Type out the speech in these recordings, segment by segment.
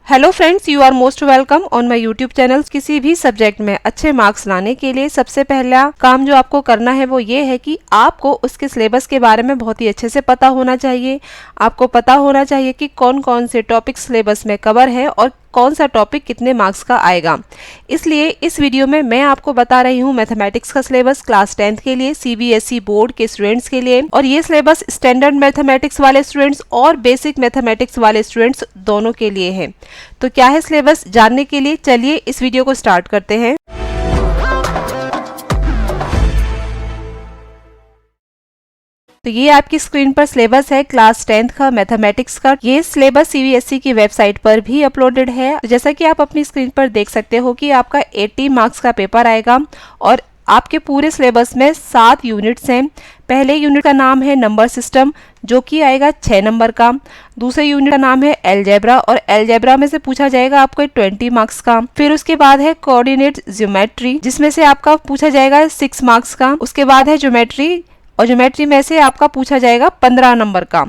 Hello friends, you are most welcome on my YouTube channel. किसी भी subject में अच्छे मार्क्स लाने के लिए सबसे पहला काम जो आपको करना है वो ये है कि आपको उसके सिलेबस के बारे में बहुत ही अच्छे से पता होना चाहिए। आपको पता होना चाहिए कि कौन कौन से टॉपिक सिलेबस में कवर है और कौन सा टॉपिक कितने मार्क्स का आएगा। इसलिए इस वीडियो में मैं आपको बता रही हूँ मैथमेटिक्स का सिलेबस क्लास 10th के लिए, सीबीएसई बोर्ड के स्टूडेंट्स के लिए। और ये सिलेबस स्टैंडर्ड मैथमेटिक्स वाले स्टूडेंट्स और बेसिक मैथमेटिक्स वाले स्टूडेंट्स दोनों के लिए है। तो क्या है सिलेबस, जानने के लिए चलिए इस वीडियो को स्टार्ट करते हैं। तो ये आपकी स्क्रीन पर सिलेबस है क्लास 10th का मैथमेटिक्स का। ये सिलेबस सीबीएसई की वेबसाइट पर भी अपलोडेड है। तो जैसा कि आप अपनी स्क्रीन पर देख सकते हो कि आपका 80 मार्क्स का पेपर आएगा और आपके पूरे सिलेबस में 7 यूनिट्स हैं। पहले यूनिट का नाम है नंबर सिस्टम, जो कि आएगा 6 नंबर का। दूसरे यूनिट का नाम है अलजेब्रा और अलजेब्रा में से पूछा जाएगा आपको 20 मार्क्स का। फिर उसके बाद है कोऑर्डिनेट ज्योमेट्री, जिसमें से आपका पूछा जाएगा 6 मार्क्स का। उसके बाद है ज्योमेट्री और ज्योमेट्री में से आपका पूछा जाएगा 15 नंबर का।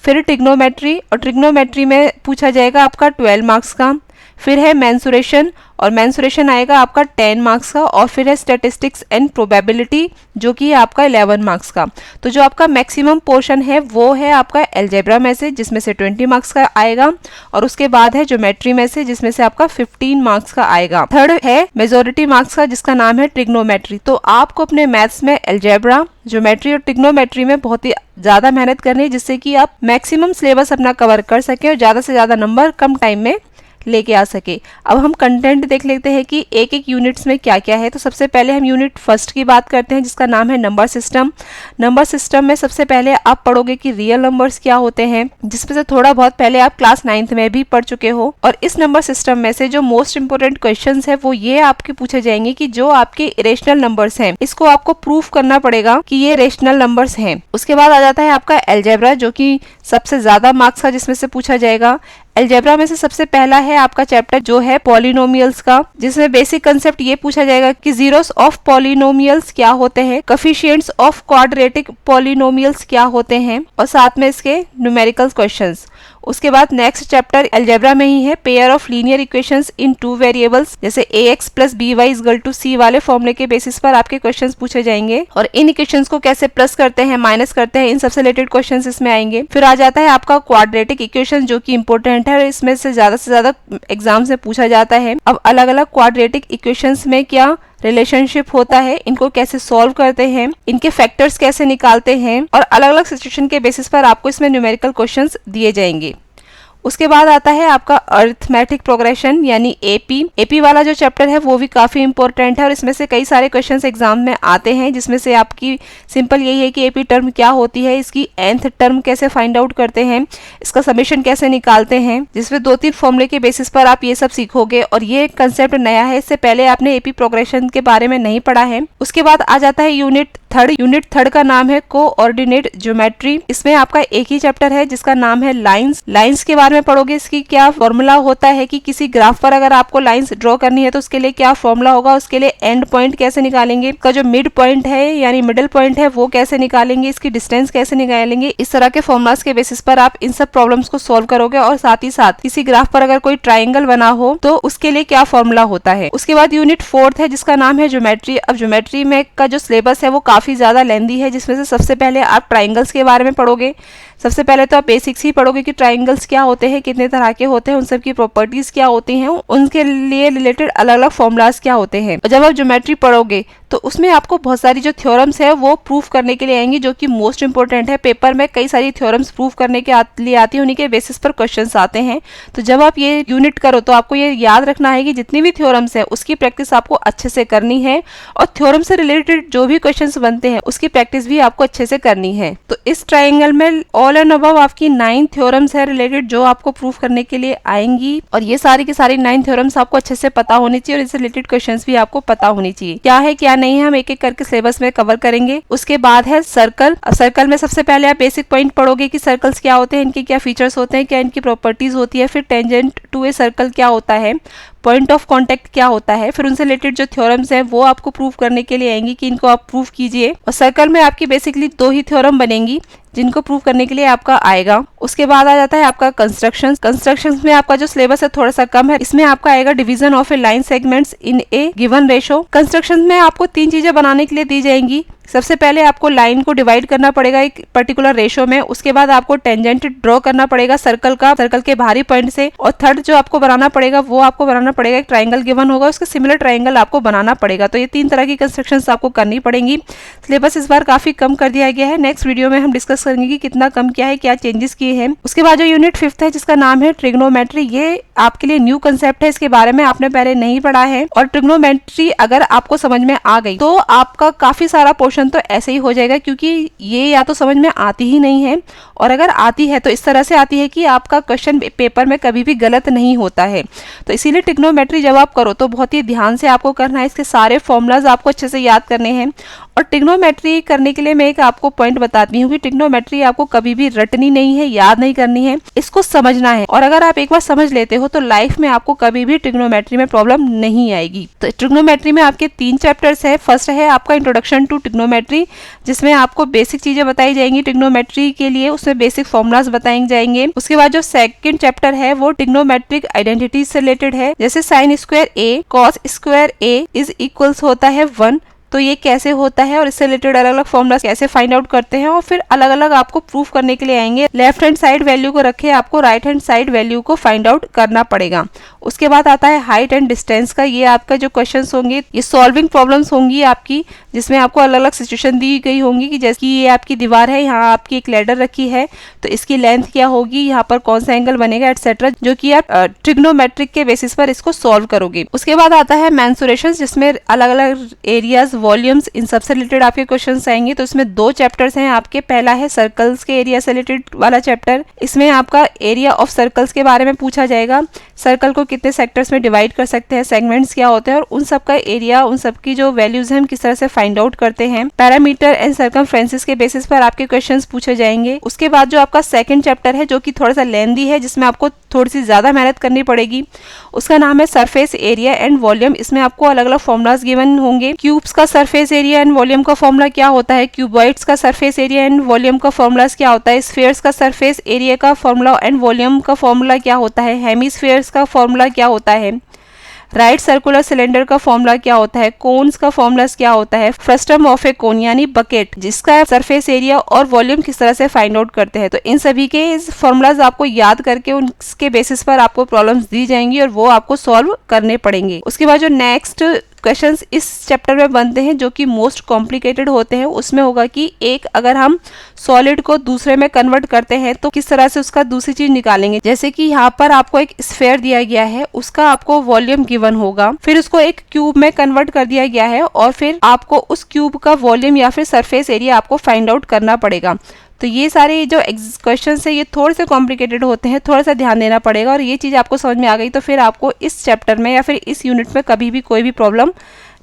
फिर ट्रिग्नोमेट्री और ट्रिग्नोमेट्री में पूछा जाएगा आपका 12 मार्क्स का। फिर है मेंसुरेशन और मेंसुरेशन आएगा आपका 10 मार्क्स का। और फिर है स्टैटिस्टिक्स एंड प्रोबेबिलिटी, जो कि आपका 11 मार्क्स का। तो जो आपका मैक्सिमम पोर्शन है वो है आपका अलजेब्रा में से, जिसमें से 20 मार्क्स का आएगा। और उसके बाद है ज्योमेट्री में से, जिसमें से आपका 15 मार्क्स का आएगा। थर्ड है मेजॉरिटी मार्क्स का, जिसका नाम है ट्रिग्नोमेट्री। तो आपको अपने मैथ्स में अलजेब्रा, ज्योमेट्री और ट्रिग्नोमेट्री में बहुत ही ज्यादा मेहनत करनी है, जिससे कि आप मैक्सिमम सिलेबस अपना कवर कर सकें और ज्यादा से ज्यादा नंबर कम टाइम में लेके आ सके। अब हम कंटेंट देख लेते हैं कि एक एक यूनिट्स में क्या क्या है। तो सबसे पहले हम यूनिट फर्स्ट की बात करते हैं, जिसका नाम है नंबर सिस्टम। नंबर सिस्टम में सबसे पहले आप पढ़ोगे कि रियल नंबर्स क्या होते हैं, जिसमें से थोड़ा बहुत पहले आप क्लास 9th में भी पढ़ चुके हो। और इस नंबर सिस्टम में से जो मोस्ट इंपोर्टेंट क्वेश्चंस है वो ये आपके पूछे जाएंगे कि जो आपके इरेशनल नंबर्स हैं, इसको आपको प्रूफ करना पड़ेगा कि ये रेशनल नंबर्स हैं। उसके बाद आ जाता है आपका अलजेब्रा, जो कि सबसे ज्यादा मार्क्स का जिसमें से पूछा जाएगा। अलजेब्रा में से सबसे पहला है आपका चैप्टर जो है पॉलिनोमियल्स का, जिसमें बेसिक कंसेप्ट ये पूछा जाएगा कि जीरोस ऑफ पॉलिनोमियल्स क्या होते हैं, कोफिशिएंट्स ऑफ क्वाड्रेटिक पॉलिनोमियल्स क्या होते हैं, और साथ में इसके न्यूमेरिकल क्वेश्चंस। उसके बाद नेक्स्ट चैप्टर अलजेब्रा में ही है pair of linear equations in 2 variables, जैसे ax plus by equal to c वाले फॉर्मूले के बेसिस पर आपके क्वेश्चंस पूछे जाएंगे। और इन इक्वेशंस को कैसे प्लस करते हैं, माइनस करते हैं, इन सबसे रिलेटेड क्वेश्चंस इसमें आएंगे। फिर आ जाता है आपका क्वाड्रेटिक इक्वेशन, जो कि इंपॉर्टेंट है और इसमें से ज्यादा एग्जाम से पूछा जाता है। अब अलग अलग क्वाड्रेटिक इक्वेशंस में क्या रिलेशनशिप होता है, इनको कैसे सॉल्व करते हैं, इनके फैक्टर्स कैसे निकालते हैं, और अलग अलग सिचुएशन के बेसिस पर आपको इसमें न्यूमेरिकल क्वेश्चंस दिए जाएंगे। उसके बाद आता है आपका अरिथमेटिक प्रोग्रेशन यानी एपी। एपी वाला जो चैप्टर है वो भी काफी इंपॉर्टेंट है और इसमें से कई सारे क्वेश्चंस एग्जाम में आते हैं, जिसमें से आपकी सिंपल यही है कि एपी टर्म क्या होती है, इसकी nth टर्म कैसे फाइंड आउट करते हैं, इसका समेशन कैसे निकालते हैं, जिसमें 2-3 फॉर्मूले के बेसिस पर आप ये सब सीखोगे। और ये कंसेप्ट नया है, इससे पहले आपने एपी प्रोग्रेशन के बारे में नहीं पढ़ा है। उसके बाद आ जाता है यूनिट थर्ड का नाम है कोऑर्डिनेट ज्योमेट्री। इसमें आपका एक ही चैप्टर है जिसका नाम है लाइंस। लाइंस के बारे में पढ़ोगे, इसकी क्या फॉर्मूला होता है कि किसी ग्राफ पर अगर आपको लाइंस ड्रॉ करनी है तो उसके लिए क्या फॉर्मूला होगा, उसके लिए एंड पॉइंट कैसे निकालेंगे, इसका जो मिड पॉइंट है यानी मिडिल पॉइंट है वो कैसे निकालेंगे, इसकी डिस्टेंस कैसे निकालेंगे। इस तरह के फॉर्मूलाज के बेसिस पर आप इन सब प्रॉब्लम्स को सॉल्व करोगे। और साथ ही साथ किसी ग्राफ पर अगर कोई ट्राइंगल बना हो तो उसके लिए क्या फॉर्मूला होता है। उसके बाद यूनिट 4th है, जिसका नाम है ज्योमेट्री। अब ज्योमेट्री में का जो सिलेबस है वो काफी ज्यादा लेंथी है, जिसमें से सबसे पहले आप ट्राइंगल्स के बारे में पढ़ोगे। सबसे पहले तो आप बेसिक्स ही पढ़ोगे कि ट्राइंगल्स क्या होते हैं, कितने तरह के होते हैं, उन सब की प्रॉपर्टीज क्या होती हैं, उनके लिए रिलेटेड अलग अलग फॉर्मूलाज क्या होते हैं। और जब आप ज्योमेट्री पढ़ोगे तो उसमें आपको बहुत सारी जो थ्योरम्स है वो प्रूफ करने के लिए आएंगी, जो कि मोस्ट इंपोर्टेंट है। पेपर में कई सारी थ्योरम्स प्रूफ करने के लिए आती है, उन्हीं के बेसिस पर क्वेश्चंस आते हैं। तो जब आप ये यूनिट करो तो आपको ये याद रखना है कि जितनी भी थ्योरम्स है उसकी प्रैक्टिस आपको अच्छे से करनी है, और थ्योरम से रिलेटेड जो भी क्वेश्चंस बनते हैं उसकी प्रैक्टिस भी आपको अच्छे से करनी है। तो इस ट्राइंगल में ऑल एंड अबव आपकी 9 थ्योरम्स है रिलेटेड, जो आपको प्रूफ करने के लिए आएंगी। और ये सारी की सारी 9 थ्योरम्स आपको अच्छे से पता होनी चाहिए और इससे रिलेटेड क्वेश्चंस भी आपको पता होनी चाहिए। क्या है क्या नहीं है हम एक एक करके सिलेबस में कवर करेंगे। उसके बाद है सर्कल। अब सर्कल में सबसे पहले आप बेसिक पॉइंट पढ़ोगे कि सर्कल्स क्या होते हैं, इनके क्या फीचर्स होते हैं, क्या इनकी प्रॉपर्टीज होती है। फिर टेंजेंट टू ए सर्कल क्या होता है, पॉइंट ऑफ कांटेक्ट क्या होता है, फिर उनसे रिलेटेड जो थ्योरम्स हैं वो आपको प्रूव करने के लिए आएंगी कि इनको आप प्रूव कीजिए। और सर्कल में आपकी बेसिकली 2 ही थ्योरम बनेंगी जिनको प्रूव करने के लिए आपका आएगा। उसके बाद आ जाता है आपका कंस्ट्रक्शंस में आपका जो सिलेबस है थोड़ा सा कम है। इसमें आपका आएगा division of A line segments in A given ratio. Constructions में आपको 3 चीजें बनाने के लिए दी जाएंगी। सबसे पहले आपको लाइन को डिवाइड करना पड़ेगा एक पर्टिकुलर रेशो में, उसके बाद आपको टेंजेंट ड्रॉ करना पड़ेगा सर्कल के बाहरी पॉइंट से, और थर्ड जो आपको बनाना पड़ेगा वो आपको बनाना पड़ेगा एक ट्राइंगल गिवन होगा, उसके सिमिलर ट्राइंगल आपको बनाना पड़ेगा। तो ये 3 तरह की कंस्ट्रक्शंस आपको करनी पड़ेंगी। सिलेबस इस बार काफी कम कर दिया गया है। नेक्स्ट वीडियो में हम डिस्कस करेंगे कि कितना कम किया है, क्या चेंजेस किए हैं। उसके बाद जो यूनिट 5th है जिसका नाम है ट्रिग्नोमेट्री, ये आपके लिए न्यू कंसेप्ट है, इसके बारे में आपने पहले नहीं पढ़ा है। और ट्रिग्नोमेट्री अगर आपको समझ में आ गई तो आपका काफी सारा पोर्शन तो ऐसे ही हो जाएगा, क्योंकि ये या तो समझ में आती ही नहीं है, और अगर आती है तो इस तरह से आती है कि आपका क्वेश्चन पेपर में कभी भी गलत नहीं होता है। तो इसीलिए ट्रिग्नोमेट्री जब आप करो तो बहुत ही ध्यान से आपको करना है, इसके सारे फॉर्मूलाज आपको अच्छे से याद करने हैं। और ट्रिग्नोमेट्री करने के लिए मैं एक आपको पॉइंट बताती हूँ कि ट्रिग्नोमेट्री आपको कभी भी रटनी नहीं है, याद नहीं करनी है, इसको समझना है। और अगर आप एक बार समझ लेते हो तो लाइफ में आपको कभी भी ट्रिग्नोमेट्री में प्रॉब्लम नहीं आएगी। तो ट्रिग्नोमेट्री में आपके 3 चैप्टर्स है। फर्स्ट है आपका इंट्रोडक्शन टू ट्रिग्नोमेट्री, जिसमें आपको बेसिक चीजें बताई जाएंगी ट्रिग्नोमेट्री के लिए, उसमें बेसिक फॉर्मूलाज बताए जाएंगे। उसके बाद जो सेकंड चैप्टर है वो ट्रिग्नोमेट्रिक आइडेंटिटी से रिलेटेड है, जैसे sine square A cos square A is equals होता है 1, तो ये कैसे होता है और इससे रिलेटेड अलग अलग फॉर्मूला कैसे फाइंड आउट करते हैं, और फिर अलग अलग आपको प्रूफ करने के लिए आएंगे। लेफ्ट हैंड साइड वैल्यू को रखे आपको राइट हैंड साइड वैल्यू को फाइंड आउट करना पड़ेगा। उसके बाद आता है हाइट एंड डिस्टेंस का, ये आपका जो क्वेश्चंस होंगे ये सॉल्विंग प्रॉब्लम्स होंगी आपकी, जिसमें आपको अलग अलग सिचुएशन दी गई होंगी कि जैसे कि ये आपकी दीवार है, यहाँ आपकी एक लैडर रखी है, तो इसकी लेंथ क्या होगी, यहाँ पर कौन सा एंगल बनेगा एटसेट्रा, जो कि आप ट्रिग्नोमेट्रिक के बेसिस पर इसको सॉल्व करोगे। उसके बाद आता है मेंसुरेशन, जिसमें अलग अलग एरियाज वॉल्यूम्स इन सबसे रिलेटेड आपके क्वेश्चंस आएंगे। तो इसमें 2 चैप्टर्स हैं आपके। पहला है सर्कल्स के एरिया से रिलेटेड वाला चैप्टर, इसमें आपका एरिया ऑफ सर्कल्स के बारे में पूछा जाएगा। सर्कल को कितने सेक्टर्स में डिवाइड कर सकते हैं, सेगमेंट्स क्या होते हैं, और उन सब का एरिया, उन सब की जो वैल्यूज हैं हम किस तरह से फाइंड आउट करते हैं। पैरामीटर एंड सर्कमफ्रेंसेस के बेसिस पर आपके क्वेश्चंस पूछे जाएंगे। उसके बाद जो आपका सेकंड चैप्टर है जो कि थोड़ा सा लेंदी है, जिसमें आपको थोड़ी सी ज्यादा मेहनत करनी पड़ेगी, उसका नाम है सरफेस एरिया एंड वॉल्यूम। इसमें आपको अलग अलग फॉर्मुलाज गिवन होंगे। क्यूब्स का सरफेस एरिया एंड वॉल्यूम का फॉर्मूला क्या होता है, क्यूबॉइड्स का सरफेस एरिया एंड वॉल्यूम का फॉर्मूला क्या होता है, स्फीयर्स का सरफेस एरिया का फॉर्मूला एंड वॉल्यूम का फॉर्मूला क्या होता है, हेमिस्फीयर्स का फॉर्मूला क्या होता है, राइट सर्कुलर सिलेंडर का फॉर्मूला क्या होता है, कोन्स का फॉर्मूला क्या होता है, फ्रस्टम ऑफ ए कोन यानी बकेट जिसका सरफेस एरिया और वॉल्यूम किस तरह से फाइंड आउट करते हैं। तो इन सभी के इस फॉर्मूलाज आपको याद करके उनके बेसिस पर आपको प्रॉब्लम्स दी जाएंगी और वो आपको सॉल्व करने पड़ेंगे। उसके बाद जो नेक्स्ट क्वेश्चंस इस चैप्टर में बनते हैं जो कि मोस्ट कॉम्प्लिकेटेड होते हैं, उसमें होगा कि एक अगर हम सॉलिड को दूसरे में कन्वर्ट करते हैं तो किस तरह से उसका दूसरी चीज निकालेंगे। जैसे कि यहाँ पर आपको एक स्फेयर दिया गया है, उसका आपको वॉल्यूम गिवन होगा, फिर उसको एक क्यूब में कन्वर्ट कर दिया गया है और फिर आपको उस क्यूब का वॉल्यूम या फिर सरफेस एरिया आपको फाइंड आउट करना पड़ेगा। तो ये सारे जो क्वेश्चन है ये थोड़े से कॉम्प्लिकेटेड होते हैं, थोड़ा सा ध्यान देना पड़ेगा। और ये चीज आपको समझ में आ गई तो फिर आपको इस चैप्टर में या फिर इस यूनिट में कभी भी कोई भी प्रॉब्लम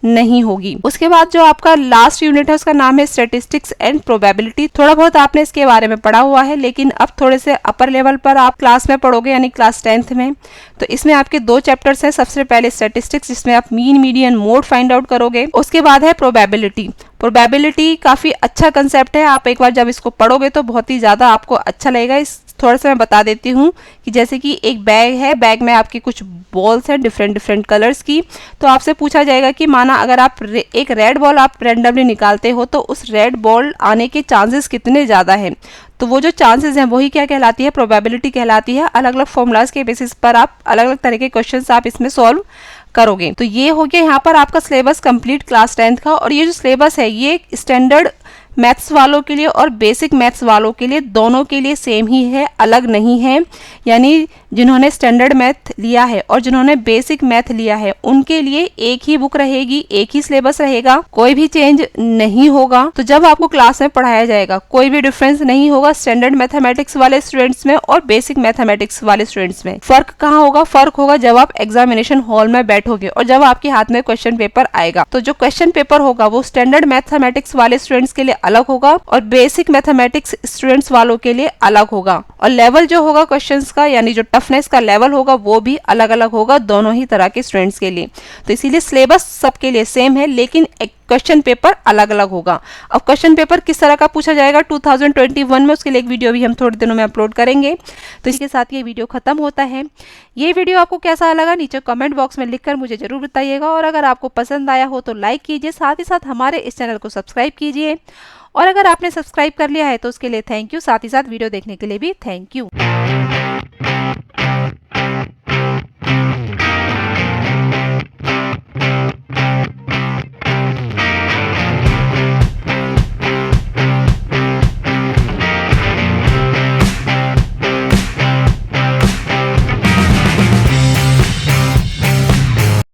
नहीं होगी। उसके बाद जो आपका लास्ट यूनिट है उसका नाम है स्टैटिस्टिक्स एंड प्रोबेबिलिटी। थोड़ा बहुत आपने इसके बारे में पढ़ा हुआ है, लेकिन अब थोड़े से अपर लेवल पर आप क्लास में पढ़ोगे, यानी क्लास 10th में। तो इसमें आपके 2 चैप्टर्स हैं। सबसे पहले स्टैटिस्टिक्स, जिसमें आप mean median mode find out करोगे। उसके बाद है प्रोबेबिलिटी। प्रोबेबिलिटी काफी अच्छा कंसेप्ट है, आप एक बार जब इसको पढ़ोगे तो बहुत ही ज्यादा आपको अच्छा लगेगा। इस थोड़ा सा मैं बता देती हूँ कि जैसे कि एक बैग है, बैग में आपकी कुछ बॉल्स हैं डिफरेंट कलर्स की। तो आपसे पूछा जाएगा कि माना अगर आप एक रेड बॉल आप रैंडमली निकालते हो तो उस रेड बॉल आने के चांसेस कितने ज़्यादा हैं। तो वो जो चांसेस हैं वही क्या कहलाती है, प्रोबेबिलिटी कहलाती है। अलग अलग फॉर्मूलाज के बेसिस पर आप अलग अलग तरह के क्वेश्चंस आप इसमें सॉल्व करोगे। तो ये हो गया यहाँ पर आपका सिलेबस कंप्लीट क्लास 10th का। और ये जो सिलेबस है ये स्टैंडर्ड मैथ्स वालों के लिए और बेसिक मैथ्स वालों के लिए दोनों के लिए सेम ही है, अलग नहीं है। यानी जिन्होंने स्टैंडर्ड मैथ लिया है और जिन्होंने बेसिक मैथ लिया है उनके लिए एक ही बुक रहेगी, एक ही सिलेबस रहेगा, कोई भी चेंज नहीं होगा। तो जब आपको क्लास में पढ़ाया जाएगा कोई भी डिफरेंस नहीं होगा स्टैंडर्ड मैथमेटिक्स वाले स्टूडेंट्स में और बेसिक मैथमेटिक्स वाले स्टूडेंट्स में। फर्क कहाँ होगा, फर्क होगा जब आप एग्जामिनेशन हॉल में बैठोगे और जब आपके हाथ में क्वेश्चन पेपर आएगा। तो जो क्वेश्चन पेपर होगा वो स्टैंडर्ड मैथमेटिक्स वाले स्टूडेंट्स के लिए अलग होगा और बेसिक मैथमेटिक्स स्टूडेंट्स वालों के लिए अलग होगा। और लेवल जो होगा क्वेश्चंस का, यानी जो टफनेस का लेवल होगा वो भी अलग अलग होगा दोनों ही तरह के स्टूडेंट्स के लिए। तो इसीलिए सिलेबस सबके लिए सेम है, लेकिन क्वेश्चन पेपर अलग अलग होगा। अब क्वेश्चन पेपर किस तरह का पूछा जाएगा 2021 में, उसके लिए एक वीडियो भी हम थोड़े दिनों में अपलोड करेंगे। तो इसके साथ ये वीडियो खत्म होता है। ये वीडियो आपको कैसा लगा नीचे कमेंट बॉक्स में लिखकर मुझे जरूर बताइएगा, और अगर आपको पसंद आया हो तो लाइक कीजिए, साथ ही साथ हमारे इस चैनल को सब्सक्राइब कीजिए। और अगर आपने सब्सक्राइब कर लिया है तो उसके लिए थैंक यू, साथ ही साथ वीडियो देखने के लिए भी थैंक यू।